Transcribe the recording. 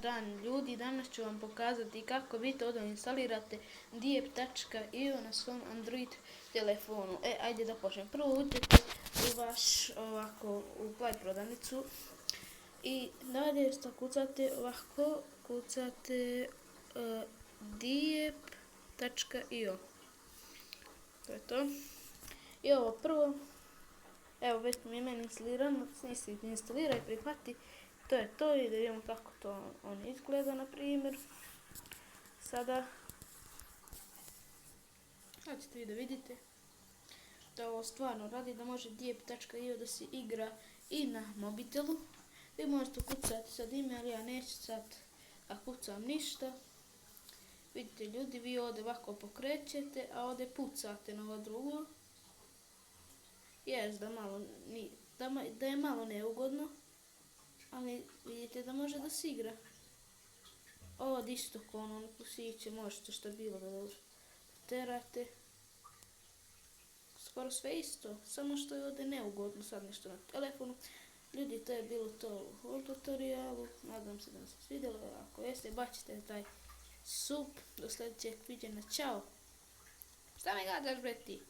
Dan ljudi, danas ću vam pokazati kako vi to instalirate Diep.io na svom Android telefonu. Ajde da počnem. Prvo uđete u vaš u Play prodavnicu i dalje kucate Diep.io. To je to. I ovo prvo, evo već mi je meni instalirano, instaliraj, prihvati. To je to i da vidimo kako to on izgleda, na primjer. Sada ćete vi da vidite da ovo stvarno radi, da može Diep.io da se igra i na mobitelu. Vi možete kucati sad ime, ali ja neću sad da kucam ništa. Vidite ljudi, vi ovdje ovako pokrećete, a ovdje pucate na ovo drugo. Da je malo neugodno, ali vidite da može da se igra. Ovdje isto kao ono plusiće, možete što bilo da terate. Skoro sve isto, samo što je ovdje neugodno sad nešto na telefonu. Ljudi, to je bilo to u ovom tutorijalu, nadam se da vam se svidjelo, ako jeste bacite taj sub, do sljedećeg viđenja, čao! Šta mi gledaš bre ti?